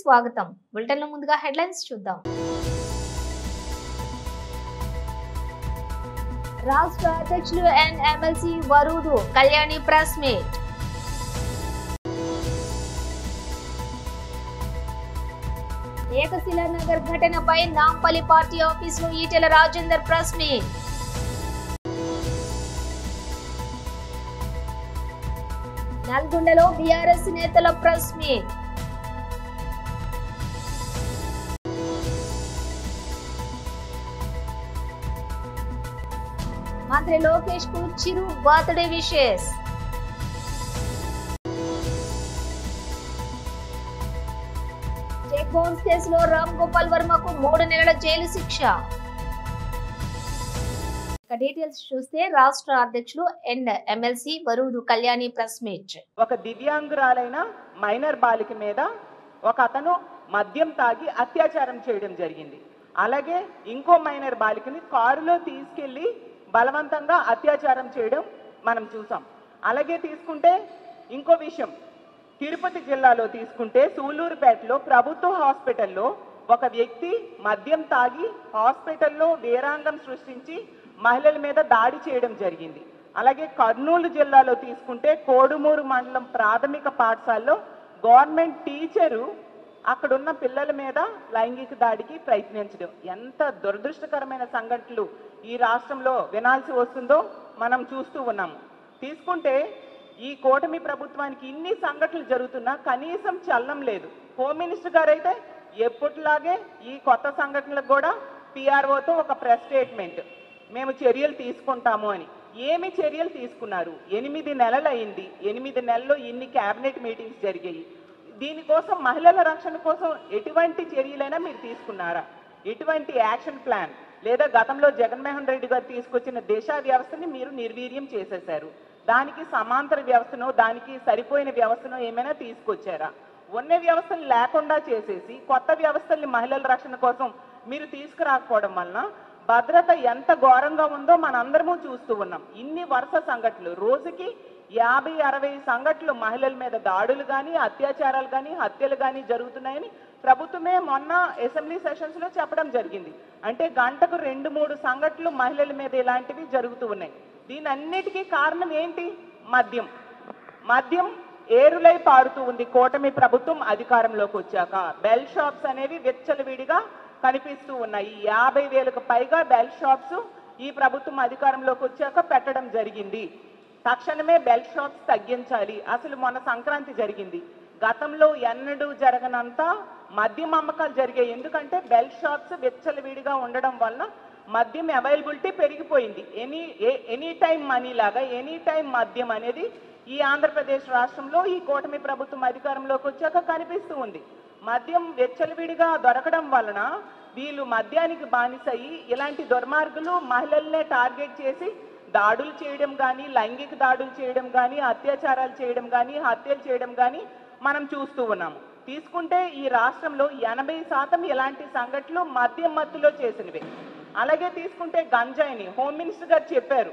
స్వాగతం. బులెటిన్లో ముందుగా హెడ్లైన్స్ చూద్దాం. రాష్ట్ర అధ్యక్షులు MLC Varudu Kalyani press meet. Ekashila Nagar ఘటనపై నాంపల్లి పార్టీ ఆఫీసులో ఈటెల రాజేందర్ ప్రెస్ మీట్. నల్గొండలో బీఆర్ఎస్ నేతల ప్రెస్ మీట్. మంత్రి లోకేష్ కు Chiru birthday wishes. Cheque bounce కేసులో రామ్ గోపాల్ వర్మకు 3 నెలల జైలు శిక్ష. డీటెయిల్స్ చూస్తే రాష్ట్ర అధ్యక్షులు MLC Varudu Kalyani press meet. ఒక దివ్యాంగురాలైన మైనర్ బాలిక మీద ఒక అతను మద్యం తాగి అత్యాచారం చేయడం జరిగింది. అలాగే ఇంకో మైనర్ బాలికని కారులో తీసుకెళ్లి బలవంతంగా అత్యాచారం చేయడం మనం చూసాం. అలాగే తీసుకుంటే ఇంకో విషయం, తిరుపతి జిల్లాలో తీసుకుంటే సూలూరుపేటలో ప్రభుత్వ హాస్పిటల్లో ఒక వ్యక్తి మద్యం తాగి హాస్పిటల్లో వీరాంగం సృష్టించి మహిళల మీద దాడి చేయడం జరిగింది. అలాగే కర్నూలు జిల్లాలో తీసుకుంటే కోడుమూరు మండలం ప్రాథమిక పాఠశాలలో గవర్నమెంట్ టీచరు అక్కడున్న పిల్లల మీద లైంగిక దాడికి ప్రయత్నించడం. ఎంత దురదృష్టకరమైన సంఘటనలు ఈ రాష్ట్రంలో వినాల్సి వస్తుందో మనం చూస్తూ ఉన్నాము. తీసుకుంటే ఈ కూటమి ప్రభుత్వానికి ఇన్ని సంఘటనలు జరుగుతున్నా కనీసం చలనం లేదు. హోమ్ మినిస్టర్ గారు అయితే ఎప్పటిలాగే ఈ కొత్త సంఘటనలకు కూడా పిఆర్ఓతో ఒక ప్రెస్ స్టేట్మెంట్, మేము చర్యలు తీసుకుంటాము అని. ఏమి చర్యలు తీసుకున్నారు? 8 నెలలు అయింది. 8 నెలల్లో ఇన్ని క్యాబినెట్ మీటింగ్స్ జరిగాయి. దీనికోసం మహిళల రక్షణ కోసం ఎటువంటి చర్యలైనా మీరు తీసుకున్నారా? ఎటువంటి యాక్షన్ ప్లాన్ లేదా గతంలో జగన్మోహన్ రెడ్డి గారు తీసుకొచ్చిన దిశ వ్యవస్థని మీరు నిర్వీర్యం చేసేశారు. దానికి సమాంతర వ్యవస్థనో దానికి సరిపోయిన వ్యవస్థనో ఏమైనా తీసుకొచ్చారా? ఉన్న వ్యవస్థలు లేకుండా చేసేసి కొత్త వ్యవస్థల్ని మహిళల రక్షణ కోసం మీరు తీసుకురాకపోవడం వలన భద్రత ఎంత ఘోరంగా ఉందో మనందరము చూస్తూ ఉన్నాం. ఇన్ని వరుస సంఘటనలు, రోజుకి 50-60 సంఘటనలు మహిళల మీద దాడులు కానీ అత్యాచారాలు కానీ హత్యలు కానీ జరుగుతున్నాయని ప్రభుత్వమే మొన్న అసెంబ్లీ సెషన్స్ లో చెప్పడం జరిగింది. అంటే గంటకు 2-3 సంఘటనలు మహిళల మీద ఇలాంటివి జరుగుతూ ఉన్నాయి. దీని అన్నిటికీ కారణం ఏంటి? మద్యం ఏరులై పారుతూ ఉంది. కూటమి ప్రభుత్వం అధికారంలోకి వచ్చాక బెల్ షాప్స్ అనేవి విచ్చలవిడిగా కనిపిస్తూ ఉన్నాయి. 50,000కు పైగా బెల్ షాప్స్ ఈ ప్రభుత్వం అధికారంలోకి వచ్చాక పెట్టడం జరిగింది. తక్షణమే బెల్ షాప్స్ తగ్గించాలి. అసలు మొన్న సంక్రాంతి జరిగింది, గతంలో ఎన్నడూ జరగనంత మద్యం అమ్మకాలు జరిగాయి. ఎందుకంటే బెల్ షాప్స్ విచ్చలవిడిగా ఉండడం వల్ల మద్యం అవైలబిలిటీ పెరిగిపోయింది. ఎనీ టైం మనీ లాగా ఎనీ టైం మద్యం అనేది ఈ ఆంధ్రప్రదేశ్ రాష్ట్రంలో ఈ కూటమి ప్రభుత్వం అధికారంలోకి వచ్చాక కనిపిస్తూ ఉంది. మద్యం వెచ్చలవిడిగా దొరకడం వలన వీళ్ళు మద్యానికి బానిసయ్యి ఇలాంటి దుర్మార్గులు మహిళల్నే టార్గెట్ చేసి దాడులు చేయడం కానీ, లైంగిక దాడులు చేయడం కానీ, అత్యాచారాలు చేయడం కానీ, హత్యలు చేయడం కానీ మనం చూస్తూ ఉన్నాము. తీసుకుంటే ఈ రాష్ట్రంలో 80% ఇలాంటి సంఘటనలు మద్యం మత్తులో చేసినవి. అలాగే తీసుకుంటే గంజాయిని హోమ్ మినిస్టర్ గారు చెప్పారు,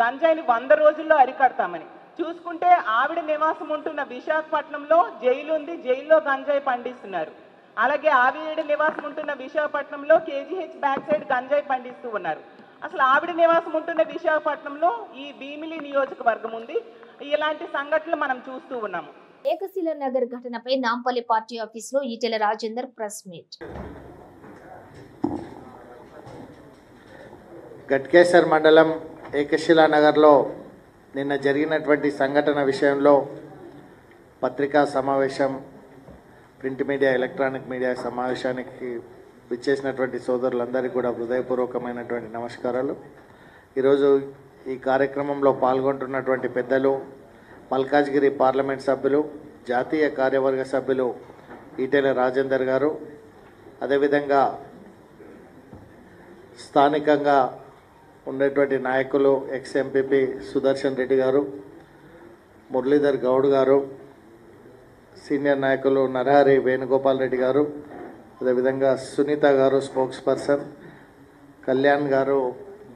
గంజాయిని 100 రోజుల్లో అరికడతామని. చూసుకుంటే ఆవిడ నివాసం ఉంటున్న విశాఖపట్నంలో జైలు ఉంది, జైల్లో గంజాయి పండిస్తున్నారు. అలాగే ఆవిడ నివాసం ఉంటున్న విశాఖపట్నంలో కేజీహెచ్ బ్యాక్ సైడ్ గంజాయి పండిస్తూ ఉన్నారు. అసలు ఆవిడ నివాసం ఉంటున్న విశాఖపట్నంలో ఈ భీమిలి నియోజకవర్గం ఉంది. ఇలాంటి సంఘటనలు మనం చూస్తూ ఉన్నాము. ఏకశిలా నగర్ ఘటనపై నాంపల్లి పార్టీ ఆఫీసులో ఈటెల రాజేందర్ ప్రెస్ మీట్. గట్కేసర్ మండలం ఏకశిలా నగర్లో నిన్న జరిగినటువంటి సంఘటన విషయంలో పత్రికా సమావేశం, ప్రింట్ మీడియా, ఎలక్ట్రానిక్ మీడియా సమావేశానికి విచ్చేసినటువంటి సోదరులందరికీ కూడా హృదయపూర్వకమైనటువంటి నమస్కారాలు. ఈరోజు ఈ కార్యక్రమంలో పాల్గొంటున్నటువంటి పెద్దలు, మల్కాజ్గిరి పార్లమెంట్ సభ్యులు, జాతీయ కార్యవర్గ సభ్యులు ఈటెల రాజేందర్ గారు, అదేవిధంగా స్థానికంగా ఉండేటువంటి నాయకులు ఎక్స్ ఎంపీపీ సుదర్శన్ రెడ్డి గారు, మురళీధర్ గౌడ్ గారు, సీనియర్ నాయకులు నరహరి వేణుగోపాల్ రెడ్డి గారు, అదేవిధంగా సునీత గారు స్పోక్స్ పర్సన్, కళ్యాణ్ గారు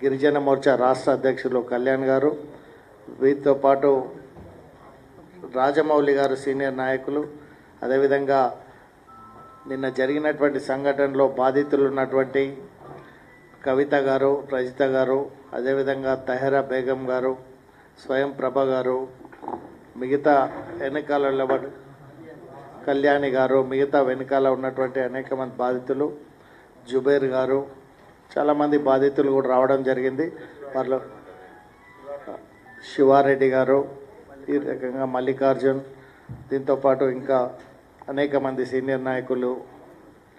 గిరిజన మోర్చా రాష్ట్ర అధ్యక్షులు కళ్యాణ్ గారు, వీరితో పాటు రాజమౌళి గారు సీనియర్ నాయకులు, అదేవిధంగా నిన్న జరిగినటువంటి సంఘటనలో బాధితులు ఉన్నటువంటి కవిత గారు, రజిత గారు, అదేవిధంగా తహరా బేగం గారు, స్వయం ప్రభ గారు, మిగతా వెనకాల కళ్యాణి గారు, మిగతా వెనకాల ఉన్నటువంటి అనేక మంది బాధితులు, జుబేర్ గారు, చాలామంది బాధితులు కూడా రావడం జరిగింది. వాళ్ళు శివారెడ్డి గారు, ఈ రకంగా మల్లికార్జున్, దీంతోపాటు ఇంకా అనేక మంది సీనియర్ నాయకులు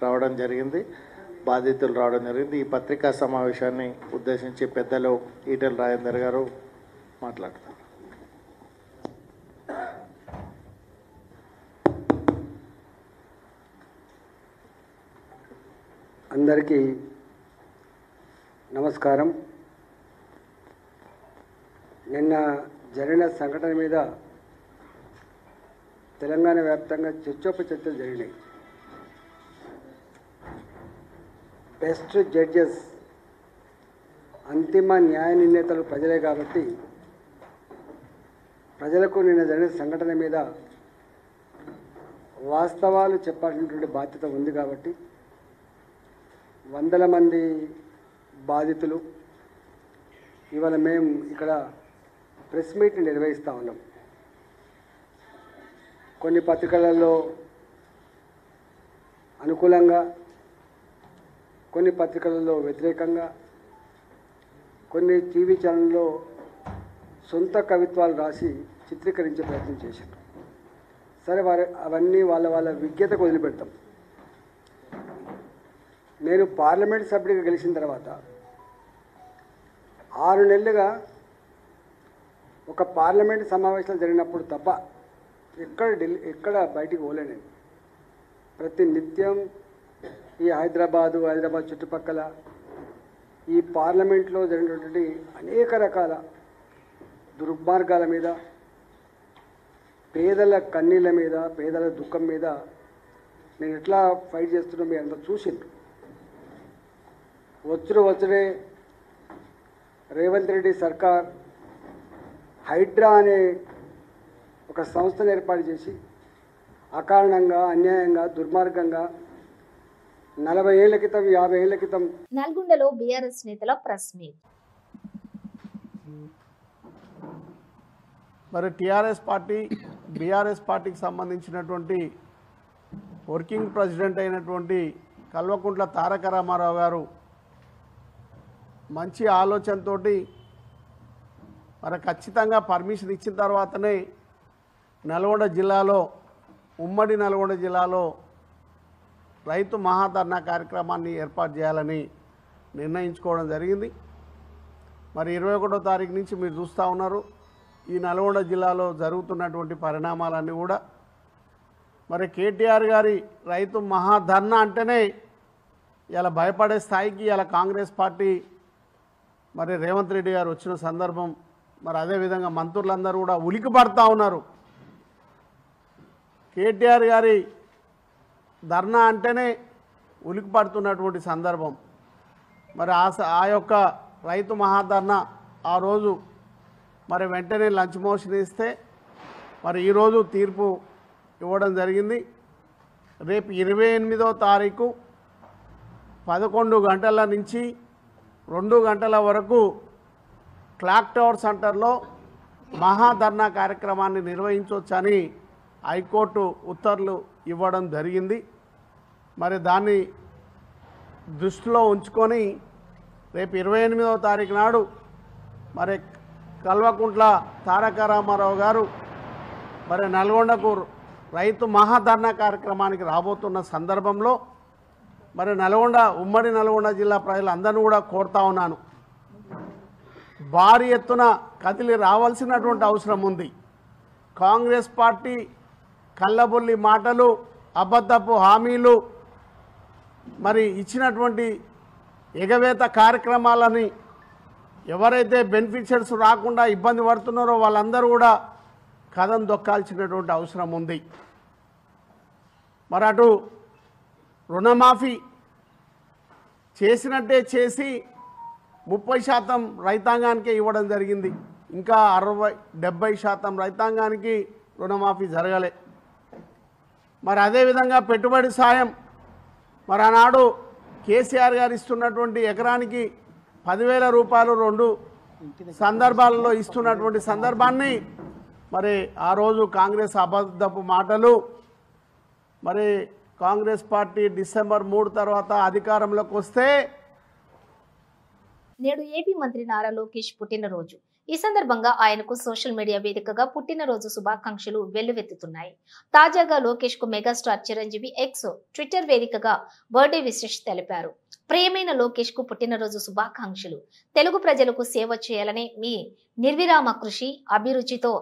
రావడం జరిగింది, బాధితులు రావడం జరిగింది. ఈ పత్రికా సమావేశాన్ని ఉద్దేశించి పెద్దలు ఈటెల రాజేందర్ గారు మాట్లాడతారు. అందరికీ నమస్కారం. నిన్న జరిగిన సంఘటన మీద తెలంగాణ వ్యాప్తంగా చర్చోపచర్చలు జరిగినాయి. బెస్ట్ జడ్జెస్, అంతిమ న్యాయ నిర్ణేతలు ప్రజలే కాబట్టి ప్రజలకు నిన్న జరిగిన సంఘటన మీద వాస్తవాలు చెప్పాల్సినటువంటి బాధ్యత ఉంది. కాబట్టి వందల మంది బాధితులు ఇవాళ మేము ఇక్కడ ప్రెస్ మీట్ నిర్వహిస్తూ ఉన్నాం. కొన్ని పత్రికలలో అనుకూలంగా, కొన్ని పత్రికలలో వ్యతిరేకంగా, కొన్ని టీవీ ఛానల్లో సొంత కవిత్వాలు రాసి చిత్రీకరించే ప్రయత్నం చేశారు. సరే, అవన్నీ వాళ్ళ విజ్ఞతకు వదిలిపెడతాం. నేను పార్లమెంట్ సభ్యుడిగా గెలిచిన తర్వాత 6 నెలలుగా ఒక పార్లమెంట్ సమావేశాలు జరిగినప్పుడు తప్ప ఎక్కడ బయటికి పోలేను. ప్రతి నిత్యం ఈ హైదరాబాద్ చుట్టుపక్కల ఈ పార్లమెంట్లో జరిగినటువంటి అనేక రకాల దుర్మార్గాల మీద, పేదల కన్నీళ్ళ మీద, పేదల దుఃఖం మీద నేను ఎట్లా ఫైట్ చేస్తున్నా మీరు అంతా చూసిండ్రు. వచ్చుడే రేవంత్ రెడ్డి సర్కార్ హైడ్రా అనే ఒక సంస్థను ఏర్పాటు చేసి అకారణంగా, అన్యాయంగా, దుర్మార్గంగా 40 ఏళ్ల క్రితం, 50 ఏళ్ల క్రితం నల్గొండలో బీఆర్ఎస్ నేతల ప్రెస్ మీట్. మరి టీఆర్ఎస్ పార్టీ, బీఆర్ఎస్ పార్టీకి సంబంధించినటువంటి వర్కింగ్ ప్రెసిడెంట్ అయినటువంటి కల్వకుంట్ల తారక రామారావు గారు మంచి ఆలోచనతో మరి ఖచ్చితంగా పర్మిషన్ ఇచ్చిన తర్వాతనే నల్గొండ జిల్లాలో, ఉమ్మడి నల్గొండ జిల్లాలో రైతు మహాధర్నా కార్యక్రమాన్ని ఏర్పాటు చేయాలని నిర్ణయించుకోవడం జరిగింది. మరి 21వ తారీఖు నుంచి మీరు చూస్తూ ఉన్నారు ఈ నల్గొండ జిల్లాలో జరుగుతున్నటువంటి పరిణామాలన్నీ కూడా. మరి కేటీఆర్ గారి రైతు మహాధర్నా అంటేనే ఇలా భయపడే స్థాయికి ఇలా కాంగ్రెస్ పార్టీ మరి రేవంత్ రెడ్డి గారు వచ్చిన సందర్భం, మరి అదేవిధంగా మంత్రులందరూ కూడా ఉలికి పడతా ఉన్నారు. కేటీఆర్ గారి ధర్నా అంటేనే ఉలికి పడుతున్నటువంటి సందర్భం. మరి ఆ యొక్క రైతు మహాధర్నా ఆ రోజు మరి వెంటనే లంచ్ మోషన్ ఇస్తే మరి ఈరోజు తీర్పు ఇవ్వడం జరిగింది. రేపు 28వ తారీఖు 11 గంటల నుంచి 2 గంటల వరకు క్లాక్ టవర్ సెంటర్లో మహాధర్నా కార్యక్రమాన్ని నిర్వహించవచ్చని హైకోర్టు ఉత్తర్వులు ఇవ్వడం జరిగింది. మరి దాన్ని దృష్టిలో ఉంచుకొని రేపు 28వ తారీఖు నాడు మరి కల్వకుంట్ల తారక రామారావు గారు మరి నల్గొండకు రైతు మహాధర్నా కార్యక్రమానికి రాబోతున్న సందర్భంలో మరి ఉమ్మడి నల్గొండ జిల్లా ప్రజలందరినీ కూడా కోరుతా ఉన్నాను, భారీ ఎత్తున కదిలి రావాల్సినటువంటి అవసరం ఉంది. కాంగ్రెస్ పార్టీ కళ్ళబొల్లి మాటలు, అబద్ధపు హామీలు, మరి ఇచ్చినటువంటి ఎగవేత కార్యక్రమాలని ఎవరైతే బెనిఫిషియర్స్ రాకుండా ఇబ్బంది పడుతున్నారో వాళ్ళందరూ కూడా కథం దొక్కాల్సినటువంటి అవసరం ఉంది. మరి అటు రుణమాఫీ చేసినట్టే చేసి 30% రైతాంగానికే ఇవ్వడం జరిగింది. ఇంకా 60-70% రైతాంగానికి రుణమాఫీ జరగలే. మరి అదేవిధంగా పెట్టుబడి సాయం మరి ఆనాడు కేసీఆర్ గారు ఇస్తున్నటువంటి ఎకరానికి 10,000 రూపాయలు 2 సందర్భాలలో ఇస్తున్నటువంటి సందర్భాన్ని మరి ఆ రోజు కాంగ్రెస్ అబద్ధపు మాటలు, మరి కాంగ్రెస్ పార్టీ డిసెంబర్ 3 తర్వాత అధికారంలోకి వస్తే నేడు ఏపీ మంత్రి నారా లోకేష్ పుట్టినరోజు. ఈ సందర్భంగా ఆయనకు సోషల్ మీడియా వేదికగా పుట్టినరోజు శుభాకాంక్షలు వెల్లువెత్తుతున్నాయి. తాజాగా లోకేష్ కు మెగాస్టార్ చిరంజీవి ఎక్స్ ట్విట్టర్ వేదికగా బర్త్డే విషెస్ తెలిపారు. ప్రియమైన లోకేష్ కు పుట్టినరోజు శుభాకాంక్షలు. తెలుగు ప్రజలకు సేవ చేయాలనే మీ నిర్విరామ కృషి, అభిరుచితో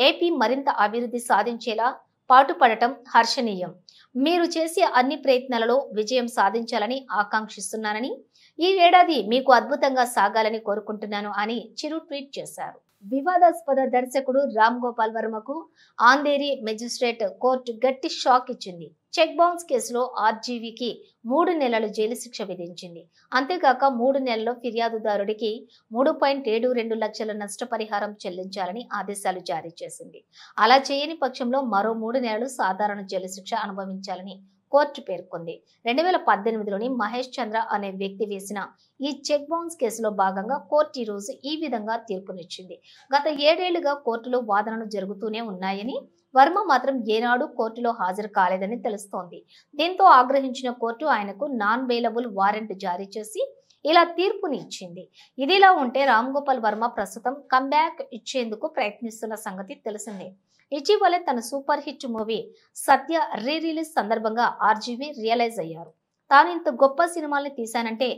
ఏపీ మరింత అభివృద్ధి సాధించేలా పాటుపడటం హర్షణీయం. మీరు చేసే అన్ని ప్రయత్నాలలో విజయం సాధించాలని ఆకాంక్షిస్తున్నానని, ఈ ఏడాది మీకు అద్భుతంగా సాగాలని కోరుకుంటున్నాను అని చిరు ట్వీట్ చేశారు. వివాదాస్పద దర్శకుడు రామ్ గోపాల్ వర్మకు ఆంధేరి మెజిస్ట్రేట్ కోర్టు గట్టి షాక్ ఇచ్చింది. చెక్ బౌన్స్ కేసులో ఆర్జీవీకి 3 నెలలు జైలు శిక్ష విధించింది. అంతేకాక 3 నెలల్లో ఫిర్యాదుదారుడికి 3.72 లక్షల నష్టపరిహారం చెల్లించాలని ఆదేశాలు జారీ చేసింది. అలా చేయని పక్షంలో మరో 3 నెలలు సాధారణ జైలు శిక్ష అనుభవించాలని కోర్టు పేర్కొంది. 2018లోని మహేష్ చంద్ర అనే వ్యక్తి వేసిన ఈ చెక్ బౌన్స్ కేసులో భాగంగా కోర్టు ఈ రోజు ఈ విధంగా తీర్పునిచ్చింది. గత 7 ఏళ్లుగా కోర్టులో వాదనలు జరుగుతూనే ఉన్నాయని, వర్మ మాత్రం ఏనాడు కోర్టులో హాజరు కాలేదని తెలుస్తోంది. దీంతో ఆగ్రహించిన కోర్టు ఆయనకు నాన్ బెయిలబుల్ వారెంట్ జారీ చేసి ఇలా తీర్పుని ఇచ్చింది. ఇదిలా ఉంటే రామ్ గోపాల్ వర్మ ప్రస్తుతం కంబ్యాక్ ఇచ్చేందుకు ప్రయత్నిస్తున్న సంగతి తెలిసిందే. ఇటీవలే తన సూపర్ హిట్ మూవీ సత్య రిలీజ్ సందర్భంగా ఆర్జీవీ రియలైజ్ అయ్యారు. తాను ఇంత గొప్ప సినిమాల్ని తీశానంటే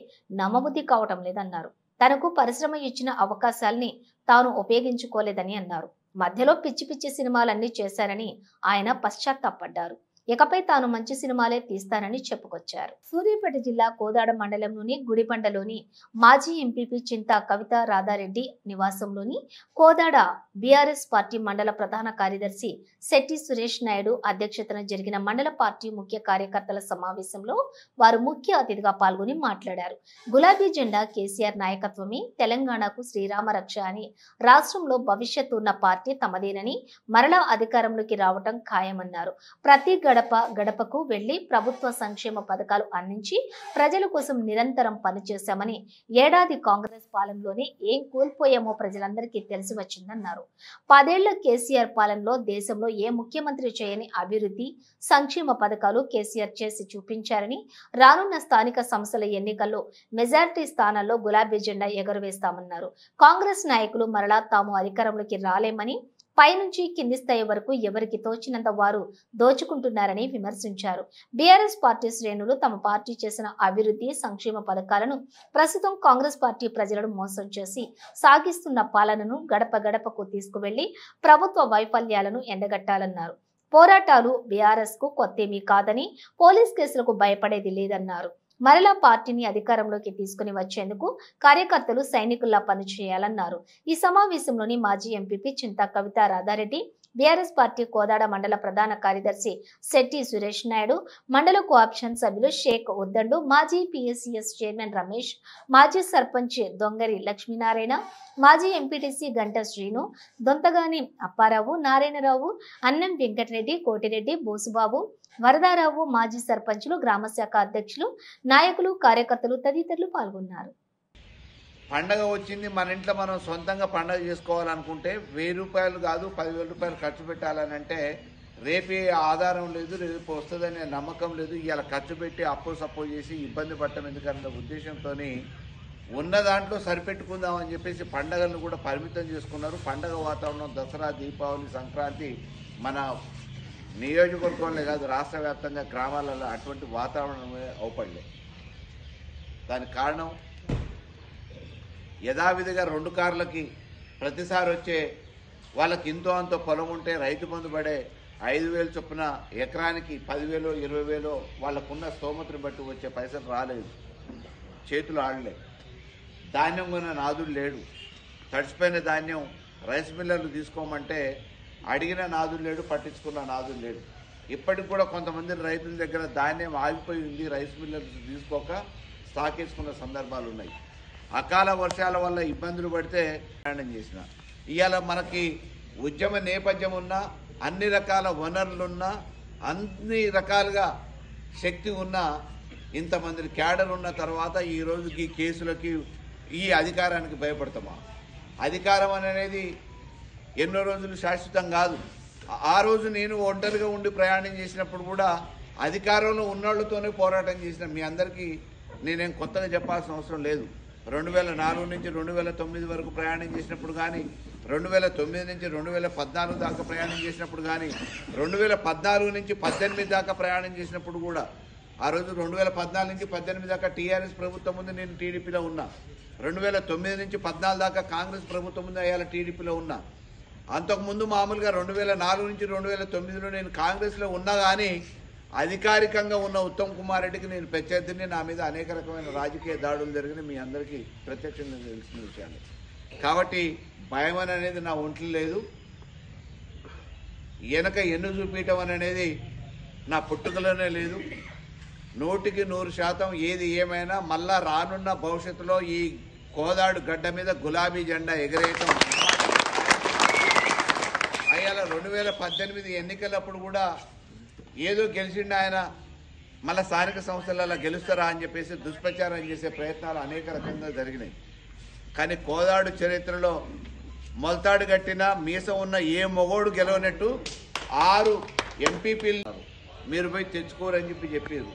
నమ్మబుద్ధి కావటం లేదన్నారు. తనకు పరిశ్రమ ఇచ్చిన అవకాశాల్ని తాను ఉపయోగించుకోలేదని అన్నారు. మధ్యలో పిచ్చి పిచ్చి సినిమాలన్నీ చేశారని ఆయన పశ్చాత్తాపడ్డారు. ఇకపై తాను మంచి సినిమాలే తీస్తానని చెప్పుకొచ్చారు. సూర్యాపేట జిల్లా కోదాడ మండలంలోని గుడిబండలోని మాజీ ఎంపీపీ చింతా కవిత రాధారెడ్డి నివాసంలోని కోదాడ బీఆర్ఎస్ పార్టీ మండల ప్రధాన కార్యదర్శి శెట్టి సురేష్ నాయుడు అధ్యక్షతన జరిగిన మండల పార్టీ ముఖ్య కార్యకర్తల సమావేశంలో వారు ముఖ్య అతిథిగా పాల్గొని మాట్లాడారు. గులాబీ జెండా కేసీఆర్ నాయకత్వమే తెలంగాణకు శ్రీరామ రక్ష అని, రాష్ట్రంలో భవిష్యత్తు ఉన్న పార్టీ తమదేనని, మరలా అధికారంలోకి రావటం ఖాయమన్నారు. ప్రతి గడపకు వెళ్లి ప్రభుత్వ సంక్షేమ పథకాలు అందించి ప్రజల కోసం నిరంతరం పనిచేశామని, ఏడాది కాంగ్రెస్ పాలనలోనే ఏం కోల్పోయామో ప్రజలందరికీ తెలిసి వచ్చిందన్నారు. 10 ఏళ్ల కేసీఆర్ పాలనలో దేశంలో ఏ ముఖ్యమంత్రి చేయని అభివృద్ధి సంక్షేమ పథకాలు కేసీఆర్ చేసి చూపించారని, రానున్న స్థానిక సంస్థల ఎన్నికల్లో మెజారిటీ స్థానాల్లో గులాబీ జెండా ఎగురవేస్తామన్నారు. కాంగ్రెస్ నాయకులు మరలా తాము అధికారంలోకి రాలేమని, పైనుంచి కింది స్థాయి వరకు ఎవరికి తోచినంత వారు దోచుకుంటున్నారని విమర్శించారు. బీఆర్ఎస్ పార్టీ శ్రేణులు తమ పార్టీ చేసిన అభివృద్ధి సంక్షేమ పథకాలను ప్రస్తుతం కాంగ్రెస్ పార్టీ ప్రజలను మోసం చేసి సాగిస్తున్న పాలనను గడప గడపకు తీసుకువెళ్లి ప్రభుత్వ వైఫల్యాలను ఎండగట్టాలన్నారు. పోరాటాలు బీఆర్ఎస్ కు కొత్తేమీ కాదని, పోలీస్ కేసులకు భయపడేది లేదన్నారు. మరలా పార్టీని అధికారంలోకి తీసుకుని వచ్చేందుకు కార్యకర్తలు సైనికుల్లా పనిచేయాలన్నారు. ఈ సమావేశంలోని మాజీ ఎంపీపీ చింతా కవిత రాధారెడ్డి, బీఆర్ఎస్ పార్టీ కోదాడ మండల ప్రధాన కార్యదర్శి శెట్టి సురేష్ నాయుడు, మండల కోఆప్షన్ సభ్యులు షేక్ ఉద్దండు, మాజీ పిఎస్సిఎస్ చైర్మన్ రమేష్, మాజీ సర్పంచ్ దొంగరి లక్ష్మీనారాయణ, మాజీ ఎంపీటీసీ గంట శ్రీను, దొంతగాని అప్పారావు, నారాయణరావు, అన్నం వెంకటరెడ్డి, కోటిరెడ్డి, బోసుబాబు, వరదారావు, మాజీ సర్పంచులు, గ్రామ శాఖ అధ్యక్షులు, నాయకులు, కార్యకర్తలు తదితరులు పాల్గొన్నారు. పండగ వచ్చింది, మన ఇంట్లో మనం సొంతంగా పండగ చేసుకోవాలనుకుంటే 1000 రూపాయలు కాదు 10,000 రూపాయలు ఖర్చు పెట్టాలని అంటే రేపే ఆధారం లేదు, రేపు వస్తుందనే నమ్మకం లేదు. ఇవాళ ఖర్చు పెట్టి అప్పు సప్పు చేసి ఇబ్బంది పడటం ఎందుకన్న ఉద్దేశంతో ఉన్న దాంట్లో సరిపెట్టుకుందామని చెప్పేసి పండగలను కూడా పరిమితం చేసుకున్నారు. పండగ వాతావరణం దసరా, దీపావళి, సంక్రాంతి మన నియోజకవర్గంలో కాదు రాష్ట్ర వ్యాప్తంగా గ్రామాలలో అటువంటి వాతావరణమే అవపడలే. దానికి కారణం యథావిధిగా 2 కార్లకి ప్రతిసారి వచ్చే వాళ్ళకి ఇంతో అంతో పొలం ఉంటే రైతు బంధు పడే 5,000 చొప్పున ఎకరానికి 10,000 20,000 వాళ్ళకున్న స్తోమతను బట్టి వచ్చే పైసలు రాలేదు, చేతులు ఆడలే. ధాన్యం కొన్న నాదుడు లేడు, తడిసిపోయిన ధాన్యం రైస్ మిల్లర్లు తీసుకోమంటే అడిగిన నాదుడు లేడు, పట్టించుకున్న నాదుడు లేడు. ఇప్పటికి కూడా కొంతమంది రైతుల దగ్గర ధాన్యం ఆగిపోయి ఉంది, రైస్ మిల్లర్లు తీసుకోక స్టాక్ వేసుకున్న సందర్భాలు ఉన్నాయి. అకాల వర్షాల వల్ల ఇబ్బందులు పడితే ప్రయాణం చేసిన. ఇవాళ మనకి ఉద్యమ నేపథ్యం ఉన్నా, అన్ని రకాల వనరులున్నా, అన్ని రకాలుగా శక్తి ఉన్నా ఇంతమంది క్యాడర్ ఉన్న తర్వాత ఈ రోజుకి కేసులకి ఈ అధికారానికి భయపడతామా? అధికారం అనేది ఎన్నో రోజులు శాశ్వతం కాదు. ఆ రోజు నేను ఒంటరిగా ఉండి ప్రయాణం చేసినప్పుడు కూడా అధికారంలో ఉన్నోళ్లతోనే పోరాటం చేసిన మీ అందరికీ నేనేం కొత్తగా చెప్పాల్సిన అవసరం లేదు. 2004 నుంచి 2009 వరకు ప్రయాణం చేసినప్పుడు కానీ, 2009 నుంచి 2014 దాకా ప్రయాణం చేసినప్పుడు కానీ, 2014 నుంచి 18 దాకా ప్రయాణం చేసినప్పుడు కూడా, ఆ రోజు 2014 నుంచి 18 దాకా టీఆర్ఎస్ ప్రభుత్వం ముందు నేను టీడీపీలో ఉన్నా. 2009 నుంచి 14 దాకా కాంగ్రెస్ ప్రభుత్వం ముందు అయ్యాల టీడీపీలో ఉన్నా. అంతకుముందు మామూలుగా 2004 నుంచి 2009లో నేను కాంగ్రెస్లో ఉన్నా కానీ అధికారికంగా ఉన్న ఉత్తమ్ కుమార్ రెడ్డికి నేను ప్రత్యర్థిని. నా మీద అనేక రకమైన రాజకీయ దాడులు జరిగిన మీ అందరికీ ప్రత్యక్షంగా తెలిసిన విషయాలు. కాబట్టి భయం అనేది నా ఒంట్లో లేదు. వెనక ఎన్ను చూపించడం అనేది నా పుట్టుకలోనే లేదు. 100% ఏది ఏమైనా మళ్ళా రానున్న భవిష్యత్తులో ఈ కోదాడు గడ్డ మీద గులాబీ జెండా ఎగరేయటం. అయ్యాల 2018 ఎన్నికలప్పుడు కూడా ఏదో గెలిచిండు ఆయన, మళ్ళీ స్థానిక సంస్థలలో గెలుస్తారా అని చెప్పేసి దుష్ప్రచారం చేసే ప్రయత్నాలు అనేక రకంగా జరిగినాయి. కానీ కోదాడు చరిత్రలో మొలతాడు కట్టిన మీసం ఉన్న ఏ మొగోడు గెలవనట్టు 6 ఎంపీపీలు మీరు పోయి తెచ్చుకోరని చెప్పారు.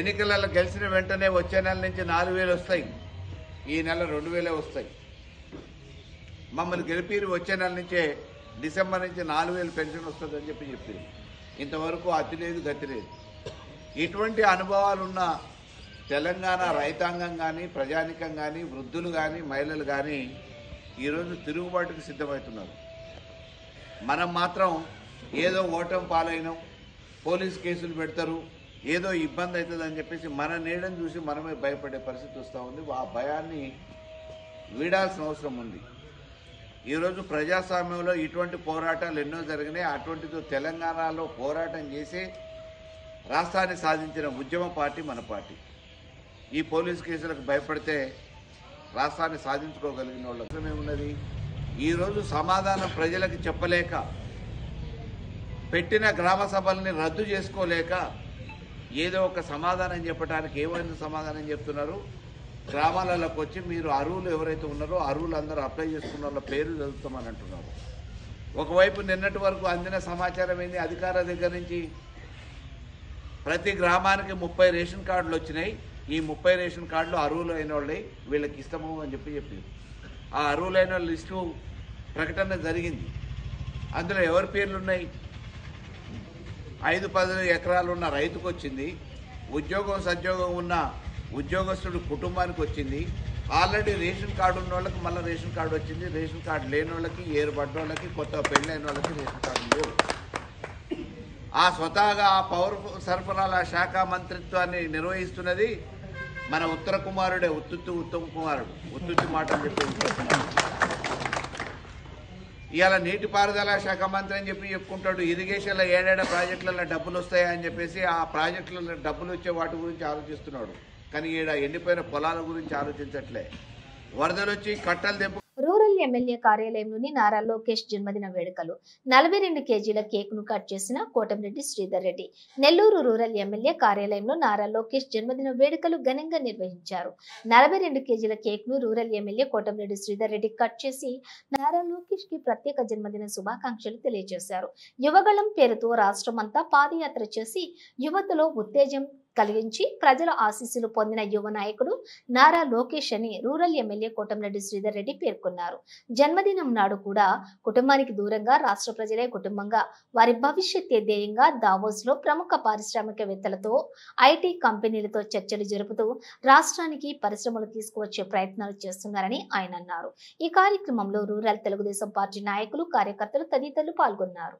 ఎన్నికలలో గెలిచిన వెంటనే వచ్చే నెల నుంచి 4,000 వస్తాయి, ఈ నెల 2,000 వస్తాయి. మమ్మల్ని గెలిపిరు వచ్చే నెల నుంచే డిసెంబర్ నుంచి 4,000 పెన్షన్ వస్తుందని చెప్పారు. ఇంతవరకు అతి లేదు గతి లేదు. ఇటువంటి అనుభవాలున్న తెలంగాణ రైతాంగం కానీ, ప్రజానికం కానీ, వృద్ధులు కానీ, మహిళలు కానీ ఈరోజు తిరుగుబాటుకు సిద్ధమవుతున్నారు. మనం మాత్రం ఏదో ఓటం పాలైనం, పోలీస్ కేసులు పెడతారు, ఏదో ఇబ్బంది అవుతుందని చెప్పేసి మన నీడని చూసి మనమే భయపడే పరిస్థితి వస్తూ ఉంది. ఆ భయాన్ని వీడాల్సిన అవసరం ఉంది. ఈరోజు ప్రజాస్వామ్యంలో ఇటువంటి పోరాటాలు ఎన్నో జరిగినాయి. అటువంటితో తెలంగాణలో పోరాటం చేసి రాష్ట్రాన్ని సాధించిన ఉద్యమ పార్టీ మన పార్టీ. ఈ పోలీస్ కేసులకు భయపడితే రాష్ట్రాన్ని సాధించుకోగలిగిన వాళ్ళ అవసరమేమున్నది? ఈరోజు సమాధానం ప్రజలకు చెప్పలేక, పెట్టిన గ్రామ సభల్ని రద్దు చేసుకోలేక ఏదో ఒక సమాధానం చెప్పడానికి ఏమైనా సమాధానం చెప్తున్నారు. గ్రామాలలోకి వచ్చి మీరు అరువులు ఎవరైతే ఉన్నారో అరువులు అందరూ అప్లై చేసుకున్న వాళ్ళ పేర్లు చదువుతామని అంటున్నారు. ఒకవైపు నిన్నటి వరకు అందిన సమాచారం ఏంది? అధికారుల దగ్గర నుంచి ప్రతి గ్రామానికి 30 రేషన్ కార్డులు వచ్చినాయి. ఈ 30 రేషన్ కార్డులు అరువులు అయిన వాళ్ళే, వీళ్ళకి ఇష్టము అని చెప్పారు. ఆ అరువులైన వాళ్ళ లిస్టు ప్రకటన జరిగింది. అందులో ఎవరి పేర్లు ఉన్నాయి? 5-10 ఎకరాలు ఉన్న రైతుకు వచ్చింది, ఉద్యోగం సద్యోగం ఉన్న ఉద్యోగస్తుడు కుటుంబానికి వచ్చింది, ఆల్రెడీ రేషన్ కార్డు ఉన్న వాళ్ళకి మళ్ళీ రేషన్ కార్డు వచ్చింది, రేషన్ కార్డు లేని వాళ్ళకి, ఏరుబడ్డ వాళ్ళకి, కొత్త పెళ్ళైన వాళ్ళకి రేషన్ కార్డు లేవు. ఆ స్వతహాగా ఆ పౌర సరఫరాల శాఖ మంత్రిత్వాన్ని నిర్వహిస్తున్నది మన ఉత్తర కుమారుడే, ఉత్తమ్ కుమారుడు. ఉత్తుత్తి మాటలు చెప్పి ఇవాళ నీటిపారుదల శాఖ మంత్రి అని చెప్పి చెప్పుకుంటాడు. ఇరిగేషన్లో ఏడేడా ప్రాజెక్టులలో డబ్బులు వస్తాయా అని చెప్పేసి ఆ ప్రాజెక్టులలో డబ్బులు వచ్చే వాటి గురించి ఆలోచిస్తున్నాడు. కానీ ఈడ ఎండిపోయిన పొలాల గురించి ఆలోచించట్లే. వరదలు వచ్చి కట్టలు తెంపు. రూరల్ ఎమ్మెల్యే కార్యాలయంలోని నారా లోకేష్ జన్మదిన వేడుకలు. 42 కేజీల కేక్ ను కట్ చేసిన కోటమిరెడ్డి శ్రీధర్ రెడ్డి. నెల్లూరు రూరల్ ఎమ్మెల్యే కార్యాలయంలో నారా లోకేష్ జన్మదిన వేడుకలు ఘనంగా నిర్వహించారు. 42 కేజీల కేక్ ను rural MLA Kotamreddy Sridhar Reddy cut చేసి నారా లోకేష్ కి ప్రత్యేక జన్మదిన శుభాకాంక్షలు తెలియజేశారు. యువగళం పేరుతో రాష్ట్రమంతా పాదయాత్ర చేసి యువతలో ఉత్తేజం కలిగించి ప్రజల ఆశీస్సులు పొందిన యువ నాయకుడు నారా లోకేష్ అని రూరల్ ఎమ్మెల్యే కోటమిరెడ్డి శ్రీధర్ రెడ్డి పేర్కొన్నారు. జన్మదినం నాడు కూడా కుటుంబానికి దూరంగా రాష్ట్ర ప్రజలే కుటుంబంగా వారి భవిష్యత్ ధ్యేయంగా దావోస్ లో ప్రముఖ పారిశ్రామికవేత్తలతో, ఐటీ కంపెనీలతో చర్చలు జరుపుతూ రాష్ట్రానికి పరిశ్రమలు తీసుకువచ్చే ప్రయత్నాలు చేస్తున్నారని ఆయన అన్నారు. ఈ కార్యక్రమంలో రూరల్ తెలుగుదేశం పార్టీ నాయకులు, కార్యకర్తలు తదితరులు పాల్గొన్నారు.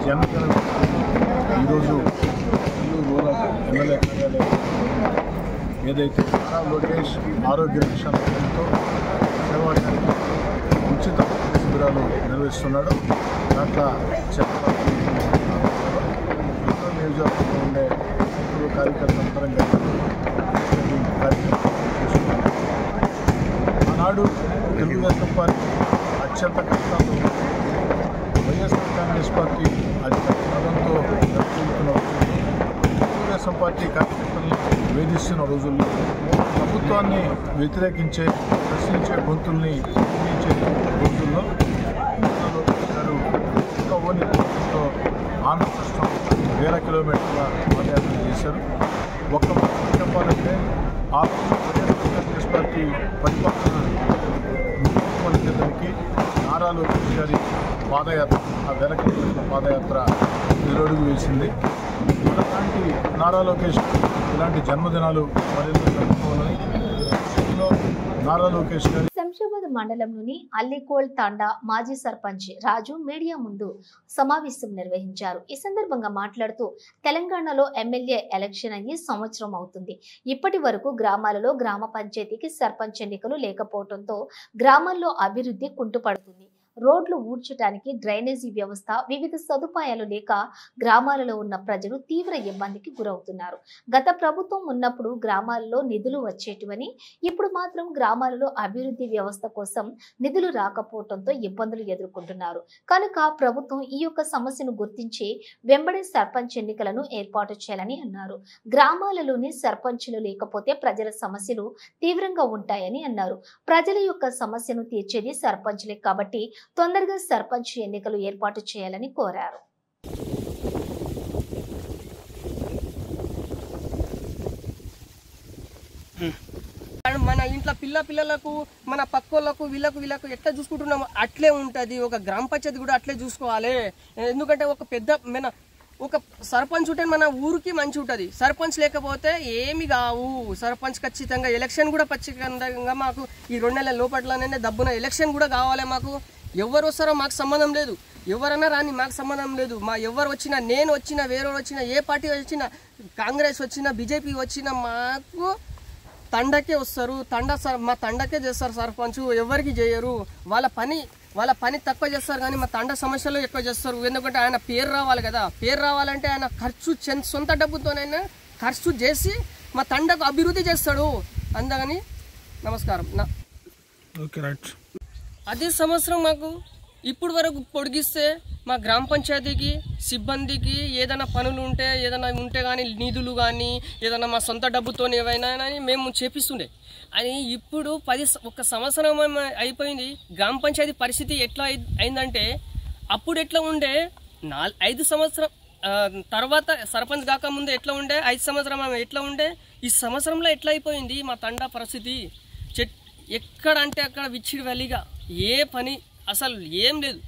జన్మదిన ఈరోజు రూరల్ ఎమ్మెల్యే కార్యాలయం ఏదైతే నారా లోకేష్ ఆరోగ్య రక్షణ పేరుతో సేవా ఉచిత శిబిరాలు నిర్వహిస్తున్నాడు. దాంట్లో నియోజకవర్గంలో ఉండే కార్యకర్తలందరం ఆనాడు తెలుగుదేశం పార్టీ అత్యంత కష్టాలు వైఎస్ఆర్ కాంగ్రెస్ పార్టీ అధికార పదంతో తెలుగుదేశం పార్టీ కార్యకర్తలను వేధిస్తున్న రోజుల్లో ప్రభుత్వాన్ని వ్యతిరేకించే ప్రశ్నించే గొంతుల్ని ఖండించే రోజుల్లో గారు ఒక్క ఓని పోటీతో ఆంధ్ర రాష్ట్రం వేల కిలోమీటర్ల పాదయాత్ర చేశారు. ఒక్క మాట చెప్పాలంటే ఆ వైఎస్ఆర్ కాంగ్రెస్ పార్టీ పరిపాలన ముఖ్యమంత్రికి నారా లోకేష్ గారి పాదయాత్ర ఆ వేల కిలోమీటర్ల పాదయాత్ర నిరోడుగు వేసింది. అలాంటి నారా లోకేష్ ఇలాంటి జన్మదినాలు మరెన్నో జరుపుకోవాలని నారా లోకేష్ గారి శంషాబాద్ మండలంలోని అల్లికోల్ తాండా మాజీ సర్పంచ్ రాజు మీడియా ముందు సమావేశం నిర్వహించారు. ఈ సందర్భంగా మాట్లాడుతూ తెలంగాణలో ఎమ్మెల్యే ఎలక్షన్ అయ్యి సంవత్సరం అవుతుంది. ఇప్పటి వరకు గ్రామాలలో గ్రామ పంచాయతీకి సర్పంచ్ ఎన్నికలు లేకపోవడంతో గ్రామాల్లో అభివృద్ధి కుంటుపడుతుంది. రోడ్లు ఊడ్చడానికి డ్రైనేజీ వ్యవస్థ, వివిధ సదుపాయాలు లేక గ్రామాలలో ఉన్న ప్రజలు తీవ్ర ఇబ్బందికి గురవుతున్నారు. గత ప్రభుత్వం ఉన్నప్పుడు గ్రామాలలో నిధులు వచ్చేటివని, ఇప్పుడు మాత్రం గ్రామాలలో అభివృద్ధి వ్యవస్థ కోసం నిధులు రాకపోవడంతో ఇబ్బందులు ఎదుర్కొంటున్నారు. కనుక ప్రభుత్వం ఈ యొక్క సమస్యను గుర్తించి వెంబడే సర్పంచ్ ఎన్నికలను ఏర్పాటు చేయాలని అన్నారు. గ్రామాలలోని సర్పంచులు లేకపోతే ప్రజల సమస్యలు తీవ్రంగా ఉంటాయని అన్నారు. ప్రజల యొక్క సమస్యను తీర్చేది సర్పంచులే కాబట్టి తొందరగా సర్పంచ్ ఎన్నికలు ఏర్పాటు చేయాలని కోరారు. మన ఇంట్లో పిల్లలకు మన పక్కోళ్ళకు వీళ్ళకు ఎట్లా చూసుకుంటున్నాము అట్లే ఉంటుంది. ఒక గ్రామ పంచాయతీ కూడా అట్లే చూసుకోవాలి. ఎందుకంటే ఒక సర్పంచ్ ఉంటే మన ఊరికి మంచి ఉంటుంది. సర్పంచ్ లేకపోతే ఏమి కావు. సర్పంచ్ ఖచ్చితంగా ఎలక్షన్ కూడా ఖచ్చితంగా మాకు ఈ 2 నెలల లోపట్లనే దబ్బున ఎలక్షన్ కూడా కావాలి. మాకు ఎవరు వస్తారో మాకు సంబంధం లేదు, ఎవరన్నా రాని మాకు సంబంధం లేదు. ఎవరు వచ్చినా, నేను వచ్చినా, వేరే వచ్చినా, ఏ పార్టీ వచ్చినా, కాంగ్రెస్ వచ్చినా, బీజేపీ వచ్చినా మాకు తండకే వస్తారు. మా తండకే చేస్తారు సర్పంచ్, ఎవరికి చేయరు. వాళ్ళ పని తక్కువ చేస్తారు కానీ మా తండ సమస్యలు ఎక్కువ చేస్తారు. ఎందుకంటే ఆయన పేరు రావాలి కదా. పేరు రావాలంటే ఆయన సొంత డబ్బుతోనైనా ఖర్చు చేసి మా తండకు అభివృద్ధి చేస్తాడు. అందుకని నమస్కారం. Okay right. అదే సంవత్సరం మాకు ఇప్పుడు వరకు పొడిగిస్తే మా గ్రామ పంచాయతీకి సిబ్బందికి ఏదైనా పనులు ఉంటే కానీ నిధులు కానీ ఏదైనా మా సొంత డబ్బుతో ఏవైనా మేము చేపిస్తుండే. అని ఇప్పుడు 1 సంవత్సరం అయిపోయింది. గ్రామ పంచాయతీ పరిస్థితి ఎట్లా అయిందంటే అప్పుడు ఎట్లా ఉండే 5 సంవత్సరం తర్వాత సర్పంచ్ కాకముందు ఎట్లా ఉండే, 5 సంవత్సరం ఎట్లా ఉండే, ఈ సంవత్సరంలో ఎట్లా అయిపోయింది మా తండా పరిస్థితి. ఎక్కడంటే అక్కడ విచ్చిడి వెలిగా ఏ పని అసలు ఏం లేదు.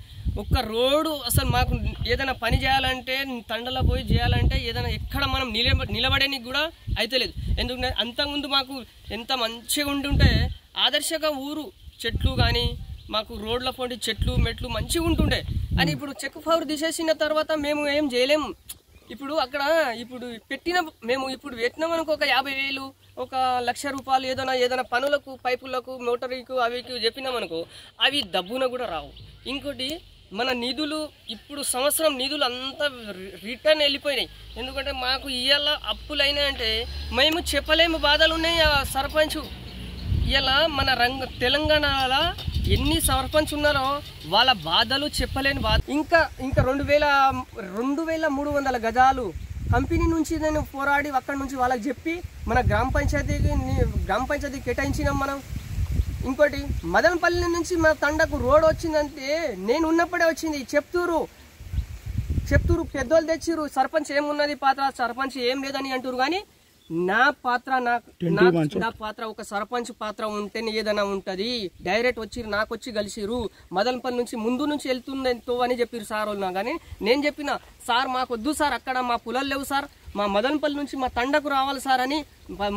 ఒక్క రోడ్డు అసలు మాకు ఏదైనా పని చేయాలంటే తండలో పోయి చేయాలంటే ఏదైనా ఎక్కడ మనం నిలబడేనికి కూడా అయితే లేదు. ఎందుకంటే అంతకుముందు మాకు ఎంత మంచిగా ఉంటుంటే ఆదర్శంగా ఊరు చెట్లు కానీ మాకు రోడ్ల పొంటి చెట్లు మెట్లు మంచిగా ఉంటుండే. అని ఇప్పుడు చెక్ పవర్ తీసేసిన తర్వాత మేము ఏం చేయలేము. ఇప్పుడు అక్కడ మేము పెట్టినాం అనుకో, ఒక 50,000 1,00,000 రూపాయలు ఏదైనా పనులకు పైపులకు మోటరీకు అవికి చెప్పినామనుకో అవి దబ్బున కూడా రావు. ఇంకోటి మన నిధులు ఇప్పుడు సంవత్సరం నిధులు అంతా రిటర్న్ వెళ్ళిపోయినాయి. ఎందుకంటే మాకు ఇవాళ అప్పులైనా అంటే మేము చెప్పలేము బాధలు ఉన్నాయి. ఆ సర్పంచ్ ఇలా మన తెలంగాణలో ఎన్ని సర్పంచ్ ఉన్నారో వాళ్ళ బాధలు చెప్పలేని బాధ. ఇంకా 2,300 గజాలు కంపెనీ నుంచి నేను పోరాడి అక్కడి నుంచి వాళ్ళకి చెప్పి మన గ్రామ పంచాయతీకి కేటాయించినాం మనం. ఇంకోటి మదనపల్లి నుంచి మన తండకు రోడ్ వచ్చిందంటే నేను ఉన్నప్పుడే వచ్చింది. చెప్తూరు పెద్దోళ్ళు తెచ్చిరు, సర్పంచ్ ఏమున్నది పాత్ర, సర్పంచ్ ఏం లేదని అంటారు. కానీ నా పాత్ర ఒక సర్పంచ్ పాత్ర ఉంటేనే ఏదైనా ఉంటది. డైరెక్ట్ నాకు వచ్చి కలిసిరు. మదనపల్లి నుంచి ముందు నుంచి వెళ్తుందో అని చెప్పారు సార్ వాళ్ళు. కానీ నేను చెప్పిన సార్ మాకు వద్దు సార్, అక్కడ మా పొలాలు లేవు సార్, మా మదనపల్లి నుంచి మా తండకు రావాలి సార్ అని,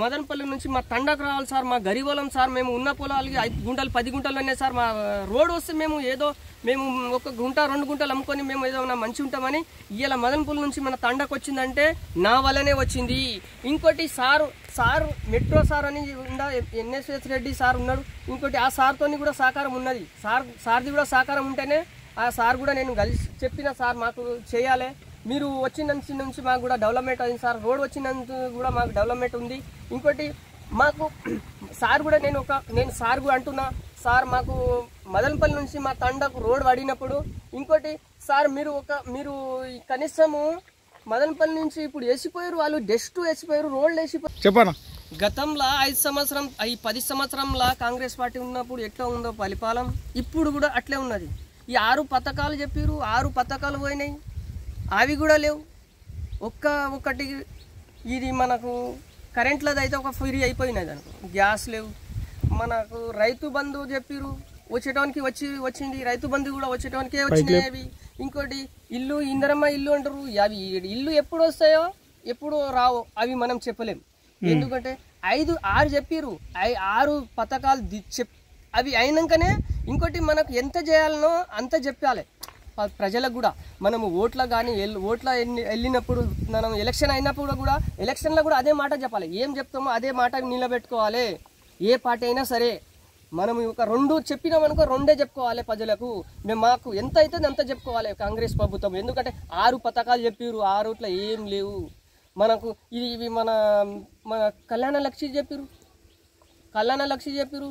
మదనపల్లి నుంచి మా తండకు రావాలి సార్, మా గరీబోళం సార్, మేము ఉన్న పొలాలకి 5 గుంటలు 10 గుంటలు ఉన్నాయి సార్, మా రోడ్ వస్తే మేము 1 గుంట 2 గుంటలు అమ్ముకొని మేము ఏదో మంచి ఉంటామని ఇలా మదనపల్లి నుంచి మన తండకు వచ్చిందంటే నా వల్లనే వచ్చింది. ఇంకోటి సార్ మెట్రో సార్ అని ఉందా, ఎన్ఎస్ఎస్ రెడ్డి సార్ ఉన్నాడు, ఇంకోటి ఆ సార్తో కూడా సహకారం ఉన్నది, సార్ది కూడా సహకారం ఉంటేనే ఆ సార్ కూడా నేను కలిసి చెప్పిన సార్ మాకు చేయాలి, మీరు వచ్చిన నుంచి మాకు కూడా డెవలప్మెంట్ అయింది సార్, రోడ్ వచ్చినందుకు కూడా మాకు డెవలప్మెంట్ ఉంది. ఇంకోటి మాకు సార్ కూడా నేను సార్ కూడా అంటున్నా సార్, మాకు మదనపల్లి నుంచి మా తండకు రోడ్ పడినప్పుడు, ఇంకోటి సార్ మీరు కనీసము మదనపల్లి నుంచి ఇప్పుడు వేసిపోయారు, వాళ్ళు డస్ట్ వేసిపోయారు, రోడ్లు వేసిపోయారు. చెప్పనా గతంలో 10 సంవత్సరంలో కాంగ్రెస్ పార్టీ ఉన్నప్పుడు ఎట్లా ఉందో పరిపాలన ఇప్పుడు కూడా అట్లే ఉన్నది. ఈ 6 పథకాలు చెప్పారు, 6 పథకాలు పోయినాయి, అవి కూడా లేవు. ఒకటి ఇది మనకు కరెంట్లది అయితే ఒక ఫ్రీ అయిపోయినది అనుకో, గ్యాస్ లేవు. మనకు రైతు బంధు చెప్పారు, వచ్చేటానికి వచ్చింది, రైతు బంధు కూడా వచ్చేటానికే వచ్చినాయి అవి. ఇంకోటి ఇల్లు ఇందరమ్మ ఇల్లు అంటారు, అవి ఇల్లు ఎప్పుడు వస్తాయో ఎప్పుడు రావో అవి మనం చెప్పలేం. ఎందుకంటే 5-6 చెప్పారు, 6 పథకాలు అవి అయినాకనే ఇంకోటి మనకు ఎంత చేయాలనో అంత చెప్పాలి ప్రజలకు కూడా. మనము ఓట్ల కానీ వెళ్ళినప్పుడు, మనం ఎలక్షన్ అయినప్పుడు కూడా ఎలక్షన్లో కూడా అదే మాట చెప్పాలి, ఏం చెప్తామో అదే మాట నిలబెట్టుకోవాలి. ఏ పార్టీ అయినా సరే మనం ఒక 2 చెప్పినామనుకో 2 చెప్పుకోవాలి ప్రజలకు, మాకు ఎంత అవుతుంది అంత చెప్పుకోవాలి కాంగ్రెస్ ప్రభుత్వం. ఎందుకంటే 6 పథకాలు చెప్పారు, 6 ఏం లేవు మనకు. ఇవి మన కళ్యాణ లక్ష్మి చెప్పారు, 1,50,000 చెప్పారు,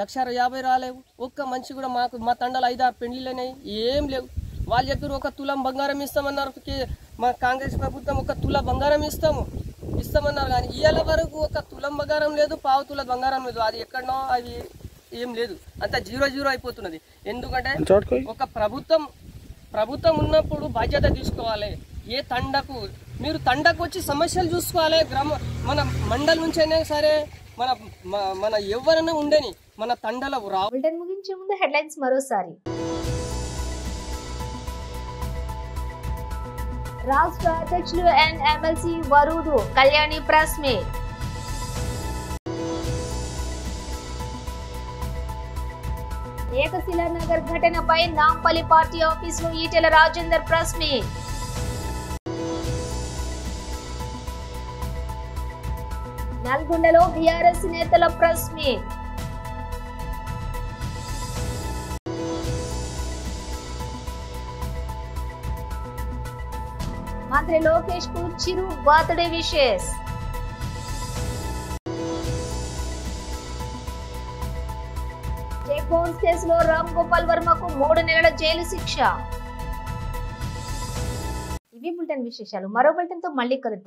1,50,000 రాలేవు. ఒక్క మంచి కూడా మా తండాలు 5-6 పెళ్లిళ్ళైనాయి, ఏం లేవు. వాళ్ళు చెప్పారు 1 తులం బంగారం ఇస్తామన్నారు, మా కాంగ్రెస్ ప్రభుత్వం 1 తుల బంగారం ఇస్తామన్నారు, కానీ ఇవాళ వరకు 1 తులం బంగారం లేదు, 1/4 తుల బంగారం లేదు. అది ఎక్కడనో అది ఏం లేదు, అంతా 0 అయిపోతున్నది. ఎందుకంటే ఒక ప్రభుత్వం ఉన్నప్పుడు బాధ్యత తీసుకోవాలి. ఏ మీరు తండకు వచ్చి సమస్యలు చూసుకోవాలి. మన మండలి నుంచి అయినా సరే, మన ఎవరైనా ఉండని మన తండల బులెటిన్ ముగించే ముందు హెడ్లైన్స్ మరోసారి. రాష్ట్ర అధ్యక్షులు and MLC Varuru Kalyani press meet. Ekashila Nagar ఘటనపై నాంపల్లి పార్టీ ఆఫీసులో ఈటెల రాజేందర్ ప్రెస్ మీట్. నల్గొండలో బీఆర్ఎస్ నేతల ప్రెస్ మీట్. మంత్రి లోకేష్ కు Chiru birthday wishes. Cheque bounce కేసులో రామ్ గోపాల్ వర్మకు 3 నెలల జైలు శిక్ష. ఇవి బులెటిన్ విశేషాలు. మరో బులెటిన్ తో మళ్ళీ కలుద్దాం.